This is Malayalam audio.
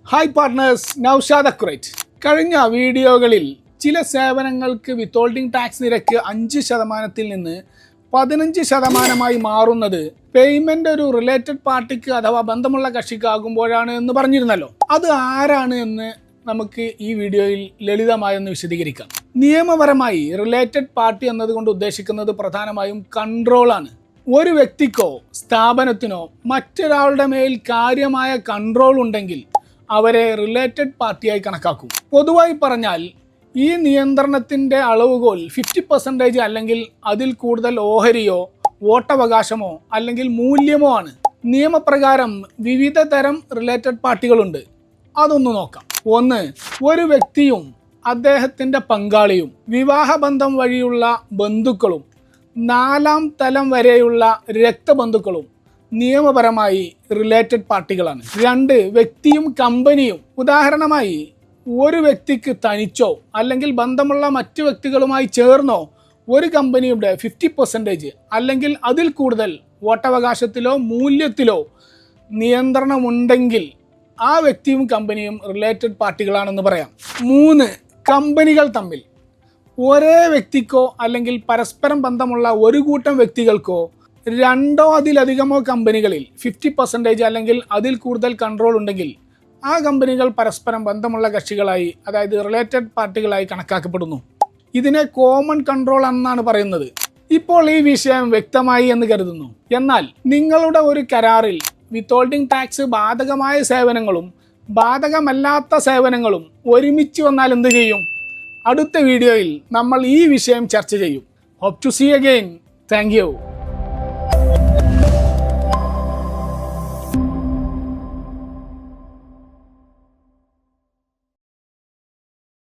Hi partners, Naushad accurate. കഴിഞ്ഞ വീഡിയോകളിൽ ചില സേവനങ്ങൾക്ക് വിത്തോൾഡിംഗ് ടാക്സ് നിരക്ക് 5% നിന്ന് 15% മാറുന്നത് പേയ്മെന്റ് ഒരു റിലേറ്റഡ് പാർട്ടിക്ക് അഥവാ ബന്ധമുള്ള കക്ഷിക്കാകുമ്പോഴാണ് എന്ന് പറഞ്ഞിരുന്നല്ലോ. അത് ആരാണ് എന്ന് നമുക്ക് ഈ വീഡിയോയിൽ ലളിതമായി ഒന്ന് വിശദീകരിക്കാം. നിയമപരമായി റിലേറ്റഡ് പാർട്ടി എന്നതുകൊണ്ട് ഉദ്ദേശിക്കുന്നത് പ്രധാനമായും കൺട്രോളാണ്. ഒരു വ്യക്തിക്കോ സ്ഥാപനത്തിനോ മറ്റൊരാളുടെ മേൽ കാര്യമായ കൺട്രോൾ ഉണ്ടെങ്കിൽ അവരെ റിലേറ്റഡ് പാർട്ടിയായി കണക്കാക്കും. പൊതുവായി പറഞ്ഞാൽ ഈ നിയന്ത്രണത്തിൻ്റെ അളവുകോൽ 50% അല്ലെങ്കിൽ അതിൽ കൂടുതൽ ഓഹരിയോ വോട്ടവകാശമോ അല്ലെങ്കിൽ മൂല്യമോ ആണ്. നിയമപ്രകാരം വിവിധ തരം റിലേറ്റഡ് പാർട്ടികളുണ്ട്. അതൊന്ന് നോക്കാം. 1. ഒരു വ്യക്തിയും അദ്ദേഹത്തിൻ്റെ പങ്കാളിയും വിവാഹബന്ധം വഴിയുള്ള ബന്ധുക്കളും 4ാം തലം വരെയുള്ള രക്തബന്ധുക്കളും നിയമപരമായി റിലേറ്റഡ് പാർട്ടികളാണ്. 2. വ്യക്തിയും കമ്പനിയും. ഉദാഹരണമായി ഒരു വ്യക്തിക്ക് തനിച്ചോ അല്ലെങ്കിൽ ബന്ധമുള്ള മറ്റു വ്യക്തികളുമായി ചേർന്നോ ഒരു കമ്പനിയുടെ 50% അല്ലെങ്കിൽ അതിൽ കൂടുതൽ വോട്ടവകാശത്തിലോ മൂല്യത്തിലോ നിയന്ത്രണമുണ്ടെങ്കിൽ ആ വ്യക്തിയും കമ്പനിയും റിലേറ്റഡ് പാർട്ടികളാണെന്ന് പറയാം. 3. കമ്പനികൾ തമ്മിൽ. ഒരേ വ്യക്തിക്കോ അല്ലെങ്കിൽ പരസ്പരം ബന്ധമുള്ള ഒരു കൂട്ടം വ്യക്തികൾക്കോ 2 അതിലധികമോ കമ്പനികളിൽ 50% അല്ലെങ്കിൽ അതിൽ കൂടുതൽ കൺട്രോൾ ഉണ്ടെങ്കിൽ ആ കമ്പനികൾ പരസ്പരം ബന്ധമുള്ള കക്ഷികളായി, അതായത് റിലേറ്റഡ് പാർട്ടികളായി കണക്കാക്കപ്പെടുന്നു. ഇതിനെ കോമൺ കൺട്രോൾ എന്നാണ് പറയുന്നത്. ഇപ്പോൾ ഈ വിഷയം വ്യക്തമായി എന്ന് കരുതുന്നു. എന്നാൽ നിങ്ങളുടെ ഒരു കരാറിൽ വിത്തോൾഡിംഗ് ടാക്സ് ബാധകമായ സേവനങ്ങളും ബാധകമല്ലാത്ത സേവനങ്ങളും ഒരുമിച്ച് വന്നാൽ എന്ത് ചെയ്യും? അടുത്ത വീഡിയോയിൽ നമ്മൾ ഈ വിഷയം ചർച്ച ചെയ്യും. Hope to see again. Thank U.